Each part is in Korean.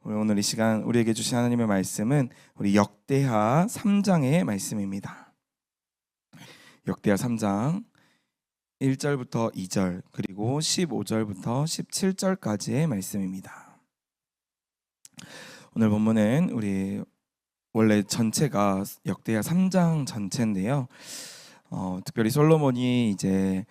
오늘 이 시간 우리에게 주신 하나님의 말씀은 우리 역대하 3장의 말씀입니다. 역대하 3장 1절부터 2절 그리고 15절부터 17절까지의 말씀입니다. 오늘 본문은 우리 원래 전체가 역대하 3장 전체인데요. 특별히 솔로몬이 이제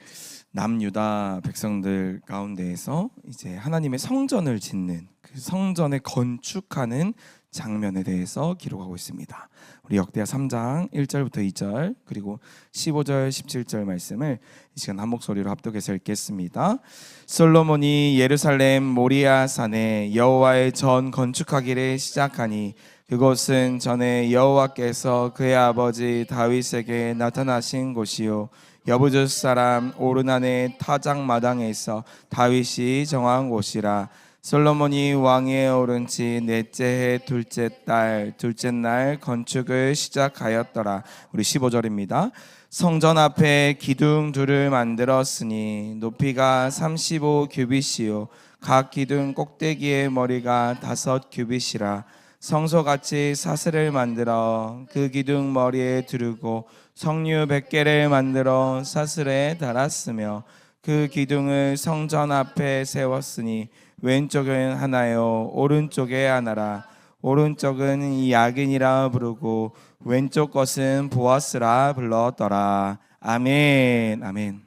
남유다 백성들 가운데에서 이제 하나님의 성전을 짓는 그 성전을 건축하는 장면에 대해서 기록하고 있습니다. 우리 역대하 3장 1절부터 2절 그리고 15절 17절 말씀을 이 시간 한 목소리로 합독해서 읽겠습니다. 솔로몬이 예루살렘 모리아 산에 여호와의 전 건축하기를 시작하니 그곳은 전에 여호와께서 그의 아버지 다윗에게 나타나신 곳이요 여부주 사람 오르난의 타작마당에서 다윗이 정한 곳이라. 솔로몬이 왕위에 오른 지 넷째 해 둘째 날 건축을 시작하였더라. 우리 15절입니다. 성전 앞에 기둥 둘을 만들었으니 높이가 35규빗이요 각 기둥 꼭대기의 머리가 5규빗이라. 성소같이 사슬을 만들어 그 기둥 머리에 두르고 석류 100개를 만들어 사슬에 달았으며 그 기둥을 성전 앞에 세웠으니 왼쪽은 하나요 오른쪽에 하나라. 오른쪽은 야긴이라 부르고 왼쪽 것은 보아스라 불렀더라. 아멘. 아멘.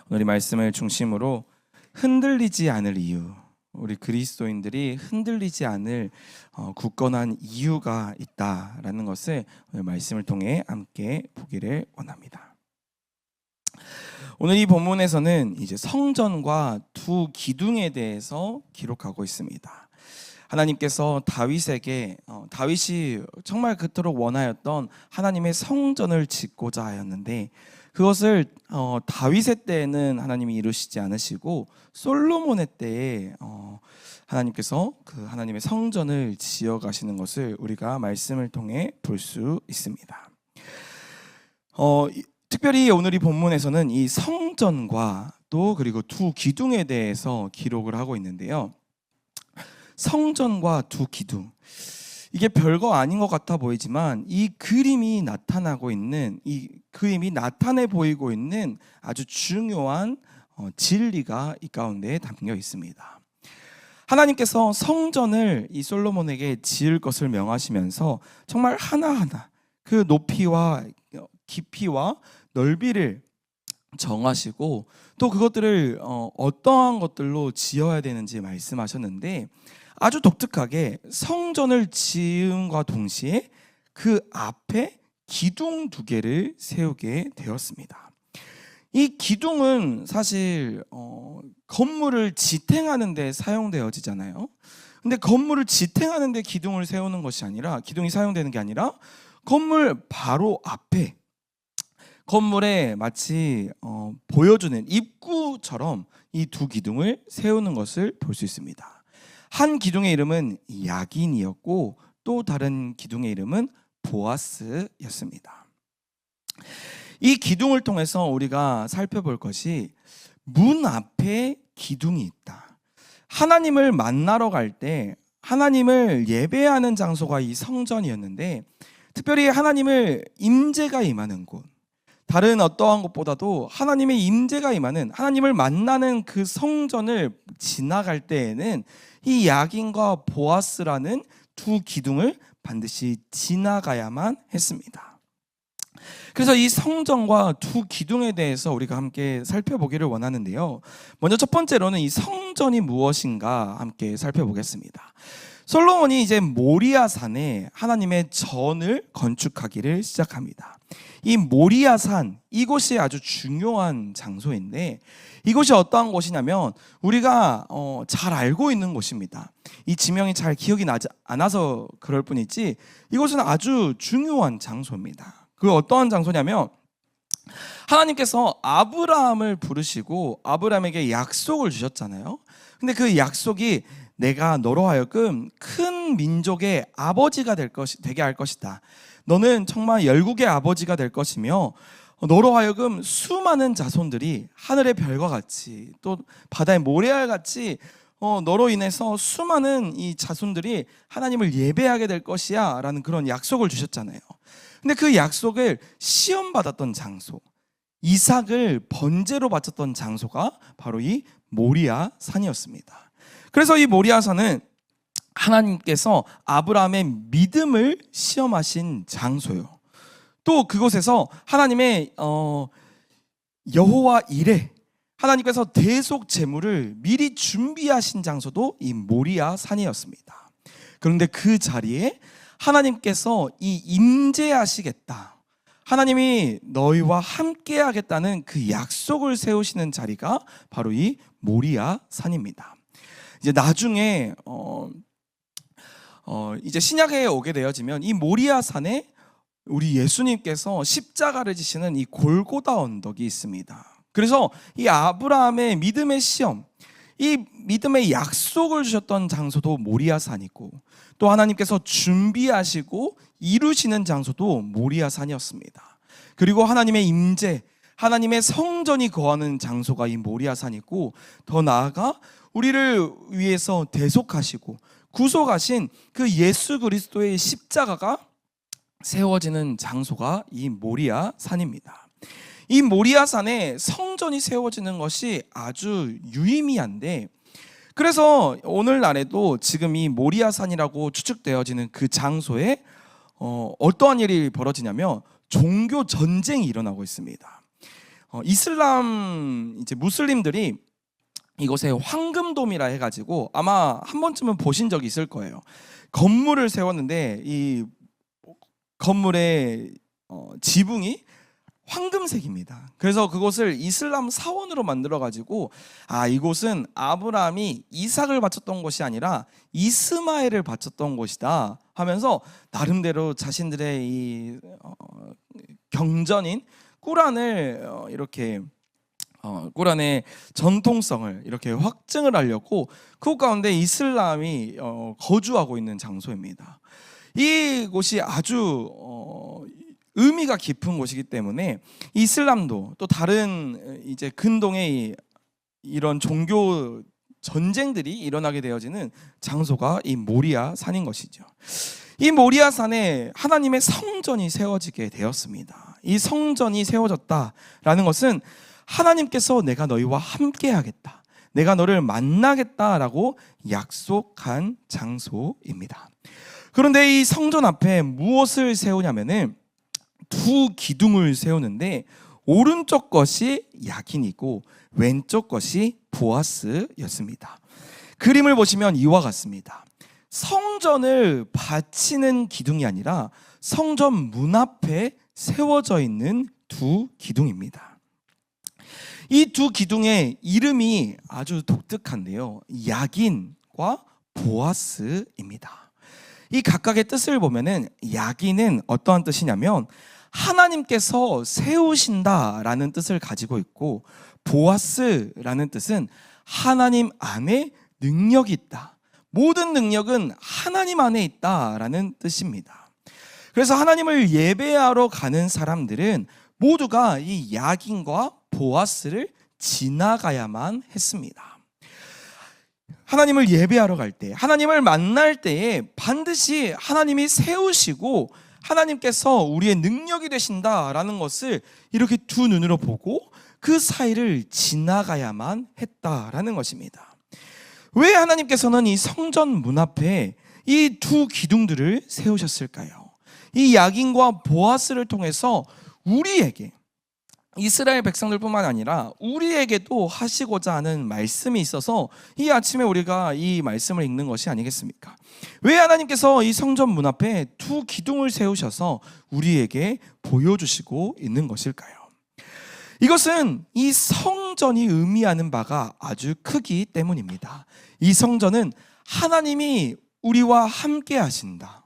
오늘 이 말씀을 중심으로 흔들리지 않을 이유, 우리 그리스도인들이 흔들리지 않을 굳건한 이유가 있다라는 것을 오늘 말씀을 통해 함께 보기를 원합니다. 오늘 이 본문에서는 이제 성전과 두 기둥에 대해서 기록하고 있습니다. 하나님께서 다윗에게 다윗이 정말 그토록 원하였던 하나님의 성전을 짓고자 하였는데 그것을 다윗의 때에는 하나님이 이루시지 않으시고 솔로몬의 때에 하나님께서 그 하나님의 성전을 지어 가시는 것을 우리가 말씀을 통해 볼 수 있습니다. 특별히 오늘 이 본문에서는 이 성전과 또 그리고 두 기둥에 대해서 기록을 하고 있는데요. 성전과 두 기둥, 이게 별거 아닌 것 같아 보이지만 이 그림이 나타나고 있는, 이 그림이 나타내 보이고 있는 아주 중요한 진리가 이 가운데 담겨 있습니다. 하나님께서 성전을 이 솔로몬에게 지을 것을 명하시면서 정말 하나하나 그 높이와 깊이와 넓이를 정하시고 또 그것들을 어떠한 것들로 지어야 되는지 말씀하셨는데 아주 독특하게 성전을 지음과 동시에 그 앞에 기둥 2개를 세우게 되었습니다. 이 기둥은 사실 건물을 지탱하는 데 사용되어지잖아요. 근데 건물을 지탱하는 데 기둥을 세우는 것이 아니라, 기둥이 사용되는 게 아니라 건물 바로 앞에 건물에 마치 보여주는 입구처럼 이 두 기둥을 세우는 것을 볼 수 있습니다. 한 기둥의 이름은 야긴이었고 또 다른 기둥의 이름은 보아스였습니다. 이 기둥을 통해서 우리가 살펴볼 것이 문 앞에 기둥이 있다. 하나님을 만나러 갈 때 하나님을 예배하는 장소가 이 성전이었는데 특별히 하나님을 임재가 임하는 곳, 다른 어떠한 것보다도 하나님의 임재가 임하는, 하나님을 만나는 그 성전을 지나갈 때에는 이 야긴과 보아스라는 두 기둥을 반드시 지나가야만 했습니다. 그래서 이 성전과 두 기둥에 대해서 우리가 함께 살펴보기를 원하는데요. 먼저 첫 번째로는 이 성전이 무엇인가 함께 살펴보겠습니다. 솔로몬이 이제 모리아 산에 하나님의 전을 건축하기를 시작합니다. 이 모리아 산, 이곳이 아주 중요한 장소인데 이곳이 어떠한 곳이냐면 우리가 잘 알고 있는 곳입니다. 이 지명이 잘 기억이 나지 않아서 그럴 뿐이지 이곳은 아주 중요한 장소입니다. 그 어떠한 장소냐면 하나님께서 아브라함을 부르시고 아브라함에게 약속을 주셨잖아요. 근데 그 약속이 내가 너로 하여금 큰 민족의 아버지가 되게 할 것이다. 너는 정말 열국의 아버지가 될 것이며 너로 하여금 수많은 자손들이 하늘의 별과 같이 또 바다의 모래알 같이 너로 인해서 수많은 이 자손들이 하나님을 예배하게 될 것이야 라는 그런 약속을 주셨잖아요. 근데 그 약속을 시험받았던 장소, 이삭을 번제로 바쳤던 장소가 바로 이 모리아 산이었습니다. 그래서 이 모리아 산은 하나님께서 아브라함의 믿음을 시험하신 장소요. 또 그곳에서 하나님의 여호와 이레, 하나님께서 대속 제물을 미리 준비하신 장소도 이 모리아 산이었습니다. 그런데 그 자리에 하나님께서 이 임재하시겠다, 하나님이 너희와 함께 하겠다는 그 약속을 세우시는 자리가 바로 이 모리아 산입니다. 이제 나중에 이제 신약에 오게 되어지면 이 모리아 산에 우리 예수님께서 십자가를 지시는 이 골고다 언덕이 있습니다. 그래서 이 아브라함의 믿음의 시험, 이 믿음의 약속을 주셨던 장소도 모리아 산이고, 또 하나님께서 준비하시고 이루시는 장소도 모리아 산이었습니다. 그리고 하나님의 임재, 하나님의 성전이 거하는 장소가 이 모리아 산이고, 더 나아가 우리를 위해서 대속하시고 구속하신 그 예수 그리스도의 십자가가 세워지는 장소가 이 모리아 산입니다. 이 모리아 산에 성전이 세워지는 것이 아주 유의미한데, 그래서 오늘날에도 지금 이 모리아 산이라고 추측되어지는 그 장소에 어떠한 일이 벌어지냐면 종교 전쟁이 일어나고 있습니다. 이슬람 이제 무슬림들이 이곳에 황금돔이라 해가지고 아마 한 번쯤은 보신 적이 있을 거예요. 건물을 세웠는데 이 건물의 지붕이 황금색입니다. 그래서 그곳을 이슬람 사원으로 만들어가지고 이곳은 아브라함이 이삭을 바쳤던 곳이 아니라 이스마엘을 바쳤던 곳이다 하면서 나름대로 자신들의 이 경전인 꾸란을 이렇게 꾸란의 전통성을 이렇게 확증을 하려고 그곳 가운데 이슬람이 거주하고 있는 장소입니다. 이곳이 아주 의미가 깊은 곳이기 때문에 이슬람도 또 다른 이제 근동의 이런 종교 전쟁들이 일어나게 되어지는 장소가 이 모리아 산인 것이죠. 이 모리아 산에 하나님의 성전이 세워지게 되었습니다. 이 성전이 세워졌다라는 것은 하나님께서 내가 너희와 함께 하겠다, 내가 너를 만나겠다라고 약속한 장소입니다. 그런데 이 성전 앞에 무엇을 세우냐면은 두 기둥을 세우는데, 오른쪽 것이 야긴이고 왼쪽 것이 보아스였습니다. 그림을 보시면 이와 같습니다. 성전을 바치는 기둥이 아니라 성전 문 앞에 세워져 있는 두 기둥입니다. 이 두 기둥의 이름이 아주 독특한데요, 야긴과 보아스입니다. 이 각각의 뜻을 보면은 야긴은 어떠한 뜻이냐면 하나님께서 세우신다라는 뜻을 가지고 있고, 보아스라는 뜻은 하나님 안에 능력이 있다, 모든 능력은 하나님 안에 있다라는 뜻입니다. 그래서 하나님을 예배하러 가는 사람들은 모두가 이 야긴과 보아스를 지나가야만 했습니다. 하나님을 예배하러 갈 때, 하나님을 만날 때에 반드시 하나님이 세우시고 하나님께서 우리의 능력이 되신다라는 것을 이렇게 두 눈으로 보고 그 사이를 지나가야만 했다라는 것입니다. 왜 하나님께서는 이 성전 문 앞에 이 두 기둥들을 세우셨을까요? 이 야긴과 보아스를 통해서 우리에게, 이스라엘 백성들뿐만 아니라 우리에게도 하시고자 하는 말씀이 있어서 이 아침에 우리가 이 말씀을 읽는 것이 아니겠습니까? 왜 하나님께서 이 성전 문 앞에 두 기둥을 세우셔서 우리에게 보여주시고 있는 것일까요? 이것은 이 성전이 의미하는 바가 아주 크기 때문입니다. 이 성전은 하나님이 우리와 함께 하신다,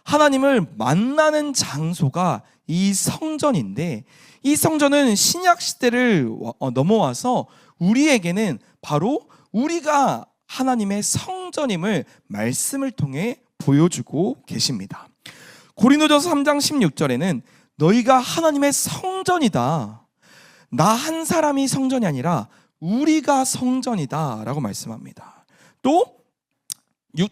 하나님을 만나는 장소가 이 성전인데, 이 성전은 신약 시대를 넘어와서 우리에게는 바로 우리가 하나님의 성전임을 말씀을 통해 보여주고 계십니다. 고린도전서 3장 16절에는 너희가 하나님의 성전이다, 나 한 사람이 성전이 아니라 우리가 성전이다 라고 말씀합니다. 또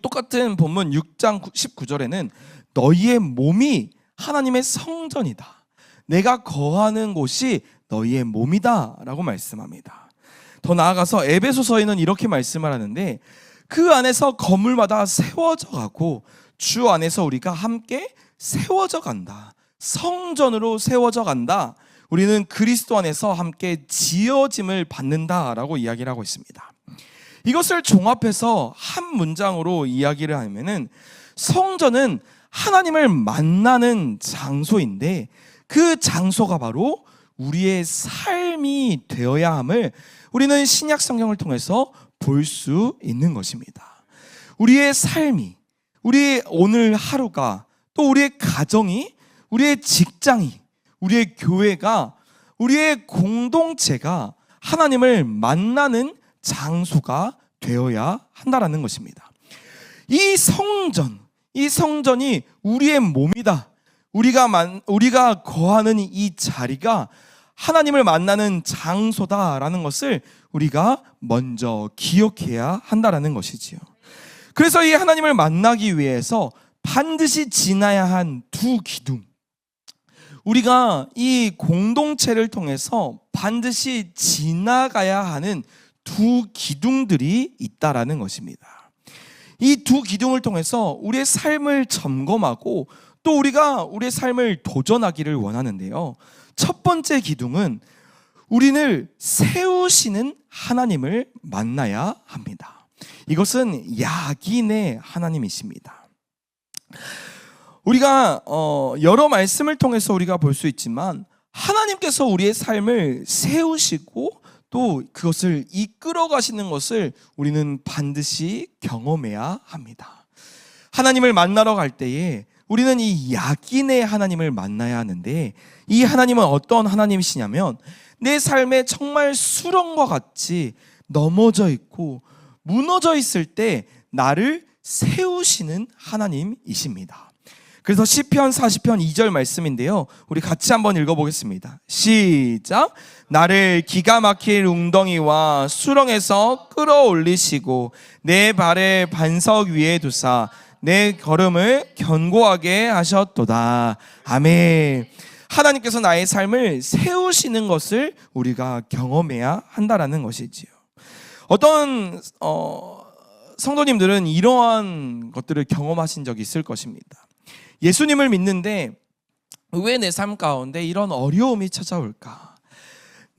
똑같은 본문 6장 19절에는 너희의 몸이 하나님의 성전이다. 내가 거하는 곳이 너희의 몸이다 라고 말씀합니다. 더 나아가서 에베소서에는 이렇게 말씀을 하는데 그 안에서 건물마다 세워져 가고 주 안에서 우리가 함께 세워져 간다. 성전으로 세워져 간다. 우리는 그리스도 안에서 함께 지어짐을 받는다라고 이야기를 하고 있습니다. 이것을 종합해서 한 문장으로 이야기를 하면은 성전은 하나님을 만나는 장소인데 그 장소가 바로 우리의 삶이 되어야 함을 우리는 신약 성경을 통해서 볼 수 있는 것입니다. 우리의 삶이, 우리의 오늘 하루가, 또 우리의 가정이, 우리의 직장이, 우리의 교회가, 우리의 공동체가 하나님을 만나는 장소가 되어야 한다라는 것입니다. 이 성전이 우리의 몸이다. 우리가 거하는 이 자리가 하나님을 만나는 장소다라는 것을 우리가 먼저 기억해야 한다라는 것이지요. 그래서 이 하나님을 만나기 위해서 반드시 지나야 한 두 기둥, 우리가 이 공동체를 통해서 반드시 지나가야 하는 두 기둥들이 있다라는 것입니다. 이 두 기둥을 통해서 우리의 삶을 점검하고 또 우리가 우리의 삶을 도전하기를 원하는데요. 첫 번째 기둥은 우리를 세우시는 하나님을 만나야 합니다. 이것은 야긴의 하나님이십니다. 우리가 여러 말씀을 통해서 우리가 볼 수 있지만 하나님께서 우리의 삶을 세우시고 또 그것을 이끌어 가시는 것을 우리는 반드시 경험해야 합니다. 하나님을 만나러 갈 때에 우리는 이 야긴의 하나님을 만나야 하는데 이 하나님은 어떤 하나님이시냐면 내 삶에 정말 수렁과 같이 넘어져 있고 무너져 있을 때 나를 세우시는 하나님이십니다. 그래서 시편 40편 2절 말씀인데요. 우리 같이 한번 읽어보겠습니다. 시작. 나를 기가 막힐 웅덩이와 수렁에서 끌어올리시고 내 발의 반석 위에 두사 내 걸음을 견고하게 하셨도다. 아멘. 하나님께서 나의 삶을 세우시는 것을 우리가 경험해야 한다라는 것이지요. 어떤 성도님들은 이러한 것들을 경험하신 적이 있을 것입니다. 예수님을 믿는데 왜 내 삶 가운데 이런 어려움이 찾아올까?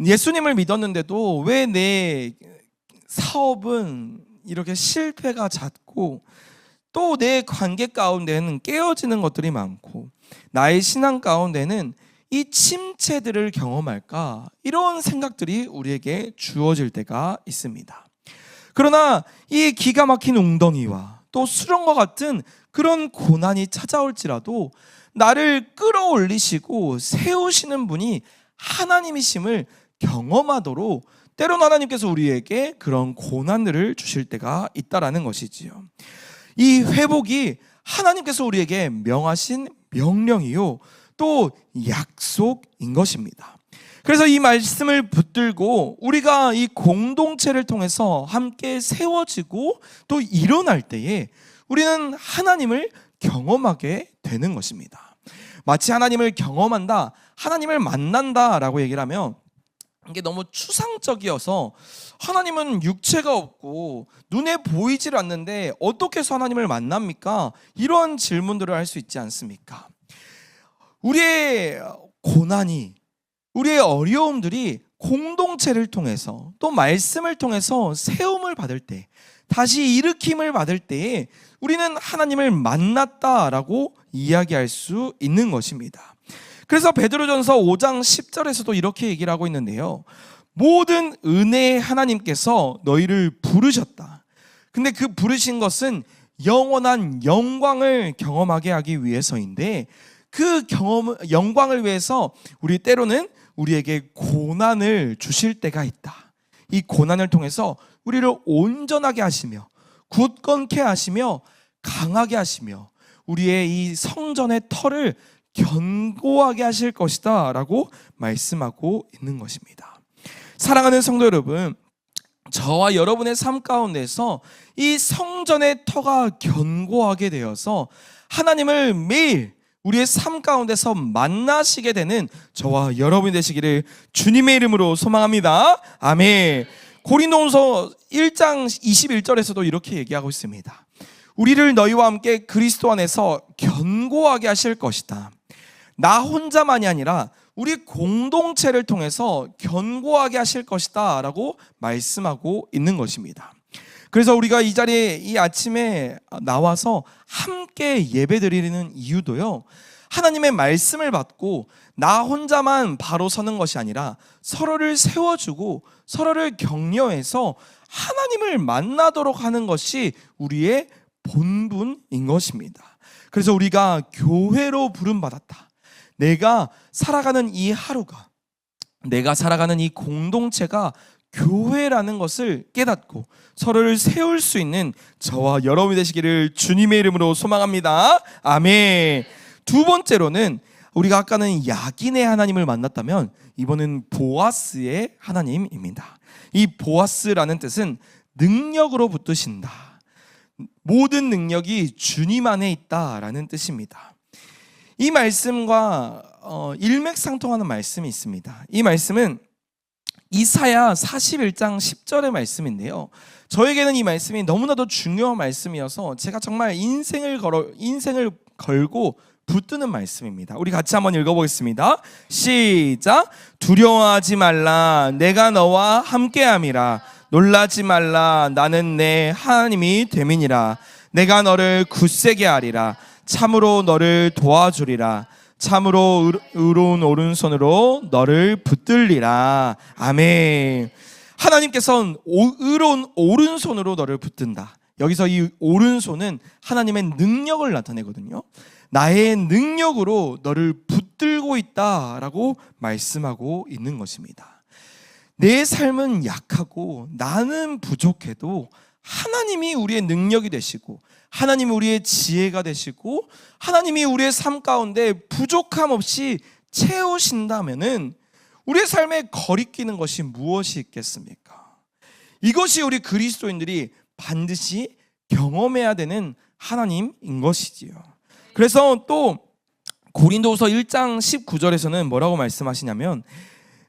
예수님을 믿었는데도 왜 내 사업은 이렇게 실패가 잦고 또 내 관계 가운데는 깨어지는 것들이 많고 나의 신앙 가운데는 이 침체들을 경험할까? 이런 생각들이 우리에게 주어질 때가 있습니다. 그러나 이 기가 막힌 웅덩이와 또 수렁과 같은 그런 고난이 찾아올지라도 나를 끌어올리시고 세우시는 분이 하나님이심을 경험하도록 때로는 하나님께서 우리에게 그런 고난들을 주실 때가 있다라는 것이지요. 이 회복이 하나님께서 우리에게 명하신 명령이요 또 약속인 것입니다. 그래서 이 말씀을 붙들고 우리가 이 공동체를 통해서 함께 세워지고 또 일어날 때에 우리는 하나님을 경험하게 되는 것입니다. 마치 하나님을 경험한다, 하나님을 만난다라고 얘기를 하면 이게 너무 추상적이어서 하나님은 육체가 없고 눈에 보이질 않는데 어떻게 해서 하나님을 만납니까? 이런 질문들을 할 수 있지 않습니까? 우리의 고난이, 우리의 어려움들이 공동체를 통해서 또 말씀을 통해서 세움을 받을 때, 다시 일으킴을 받을 때에 우리는 하나님을 만났다라고 이야기할 수 있는 것입니다. 그래서 베드로전서 5장 10절에서도 이렇게 얘기를 하고 있는데요. 모든 은혜의 하나님께서 너희를 부르셨다. 근데 그 부르신 것은 영원한 영광을 경험하게 하기 위해서인데 그 영광을 위해서 우리 때로는 우리에게 고난을 주실 때가 있다. 이 고난을 통해서 우리를 온전하게 하시며 굳건케 하시며 강하게 하시며 우리의 이 성전의 터를 견고하게 하실 것이다 라고 말씀하고 있는 것입니다. 사랑하는 성도 여러분, 저와 여러분의 삶 가운데서 이 성전의 터가 견고하게 되어서 하나님을 매일 우리의 삶 가운데서 만나시게 되는 저와 여러분이 되시기를 주님의 이름으로 소망합니다. 아멘. 고린도후서 1장 21절에서도 이렇게 얘기하고 있습니다. 우리를 너희와 함께 그리스도 안에서 견고하게 하실 것이다. 나 혼자만이 아니라 우리 공동체를 통해서 견고하게 하실 것이다 라고 말씀하고 있는 것입니다. 그래서 우리가 이 자리에 이 아침에 나와서 함께 예배드리는 이유도요, 하나님의 말씀을 받고 나 혼자만 바로 서는 것이 아니라 서로를 세워주고 서로를 격려해서 하나님을 만나도록 하는 것이 우리의 본분인 것입니다. 그래서 우리가 교회로 부름받았다. 내가 살아가는 이 하루가, 내가 살아가는 이 공동체가 교회라는 것을 깨닫고 서로를 세울 수 있는 저와 여러분이 되시기를 주님의 이름으로 소망합니다. 아멘. 두 번째로는 우리가 아까는 야긴의 하나님을 만났다면 이번은 보아스의 하나님입니다. 이 보아스라는 뜻은 능력으로 붙드신다. 모든 능력이 주님 안에 있다라는 뜻입니다. 이 말씀과 일맥상통하는 말씀이 있습니다. 이 말씀은 이사야 41장 10절의 말씀인데요, 저에게는 이 말씀이 너무나도 중요한 말씀이어서 제가 정말 인생을 걸고 붙드는 말씀입니다. 우리 같이 한번 읽어보겠습니다. 시작. 두려워하지 말라, 내가 너와 함께함이라. 놀라지 말라, 나는 내 하나님이 됨이니라. 내가 너를 굳세게 하리라. 참으로 너를 도와주리라. 참으로 의로운 오른손으로 너를 붙들리라. 아멘. 하나님께서는 의로운 오른손으로 너를 붙든다. 여기서 이 오른손은 하나님의 능력을 나타내거든요. 나의 능력으로 너를 붙들고 있다라고 말씀하고 있는 것입니다. 내 삶은 약하고 나는 부족해도 하나님이 우리의 능력이 되시고 하나님이 우리의 지혜가 되시고 하나님이 우리의 삶 가운데 부족함 없이 채우신다면은 우리의 삶에 거리끼는 것이 무엇이 있겠습니까? 이것이 우리 그리스도인들이 반드시 경험해야 되는 하나님인 것이지요. 그래서 또 고린도후서 1장 19절에서는 뭐라고 말씀하시냐면,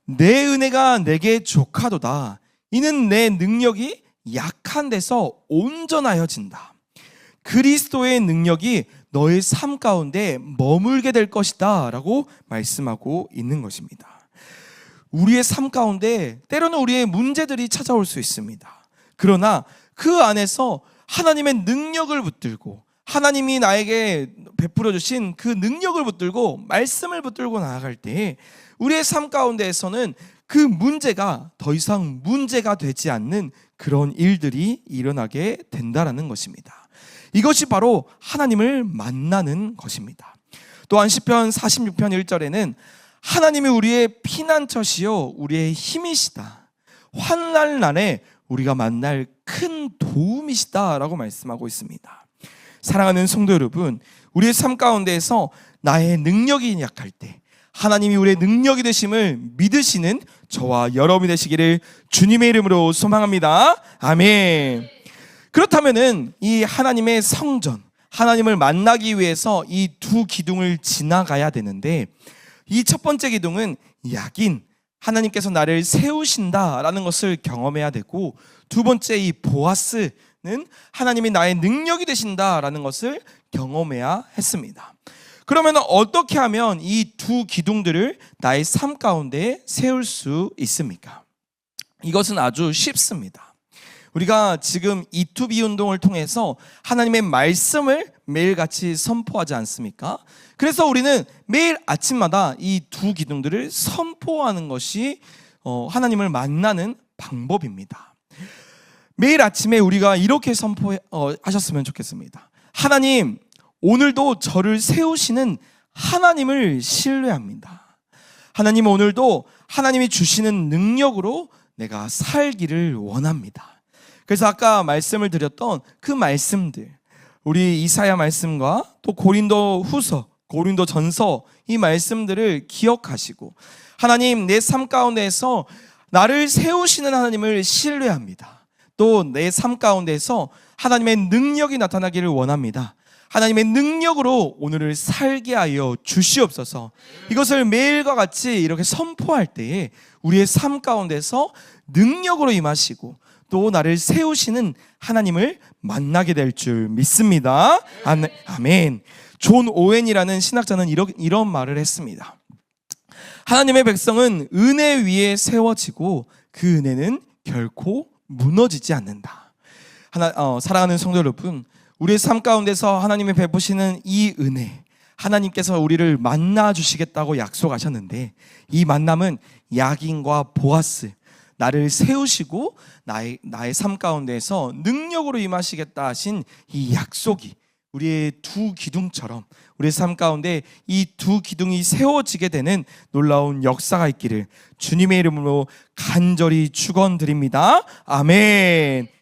내 은혜가 내게 족하도다. 이는 내 능력이 약한 데서 온전하여진다. 그리스도의 능력이 너의 삶 가운데 머물게 될 것이다 라고 말씀하고 있는 것입니다. 우리의 삶 가운데 때로는 우리의 문제들이 찾아올 수 있습니다. 그러나 그 안에서 하나님의 능력을 붙들고 하나님이 나에게 베풀어 주신 그 능력을 붙들고 말씀을 붙들고 나아갈 때 우리의 삶 가운데에서는 그 문제가 더 이상 문제가 되지 않는 그런 일들이 일어나게 된다라는 것입니다. 이것이 바로 하나님을 만나는 것입니다. 또한 시편 46편 1절에는 하나님이 우리의 피난처시요 우리의 힘이시다. 환난 날에 우리가 만날 큰 도움이시다 라고 말씀하고 있습니다. 사랑하는 성도 여러분, 우리의 삶 가운데에서 나의 능력이 약할 때 하나님이 우리의 능력이 되심을 믿으시는 저와 여러분이 되시기를 주님의 이름으로 소망합니다. 아멘. 그렇다면은 이 하나님의 성전, 하나님을 만나기 위해서 이 두 기둥을 지나가야 되는데, 이 첫 번째 기둥은 야긴, 하나님께서 나를 세우신다라는 것을 경험해야 되고, 두 번째 이 보아스는 하나님이 나의 능력이 되신다라는 것을 경험해야 했습니다. 그러면 어떻게 하면 이 두 기둥들을 나의 삶 가운데 세울 수 있습니까? 이것은 아주 쉽습니다. 우리가 지금 E2B 운동을 통해서 하나님의 말씀을 매일같이 선포하지 않습니까? 그래서 우리는 매일 아침마다 이 두 기둥들을 선포하는 것이 하나님을 만나는 방법입니다. 매일 아침에 우리가 이렇게 선포하셨으면 좋겠습니다. 하나님, 오늘도 저를 세우시는 하나님을 신뢰합니다. 하나님, 오늘도 하나님이 주시는 능력으로 내가 살기를 원합니다. 그래서 아까 말씀을 드렸던 그 말씀들, 우리 이사야 말씀과 또 고린도 후서, 고린도 전서 이 말씀들을 기억하시고, 하나님, 내 삶 가운데에서 나를 세우시는 하나님을 신뢰합니다. 또 내 삶 가운데서 하나님의 능력이 나타나기를 원합니다. 하나님의 능력으로 오늘을 살게 하여 주시옵소서. 이것을 매일과 같이 이렇게 선포할 때에 우리의 삶 가운데서 능력으로 임하시고 또 나를 세우시는 하나님을 만나게 될 줄 믿습니다. 아멘. 존 오웬이라는 신학자는 이런 말을 했습니다. 하나님의 백성은 은혜 위에 세워지고 그 은혜는 결코 무너지지 않는다. 사랑하는 성도 여러분, 우리의 삶 가운데서 하나님이 베푸시는 이 은혜, 하나님께서 우리를 만나 주시겠다고 약속하셨는데, 이 만남은 야긴과 보아스, 나를 세우시고 나의 삶 가운데서 능력으로 임하시겠다 하신 이 약속이 우리의 두 기둥처럼 우리의 삶 가운데 이 두 기둥이 세워지게 되는 놀라운 역사가 있기를 주님의 이름으로 간절히 축원드립니다. 아멘.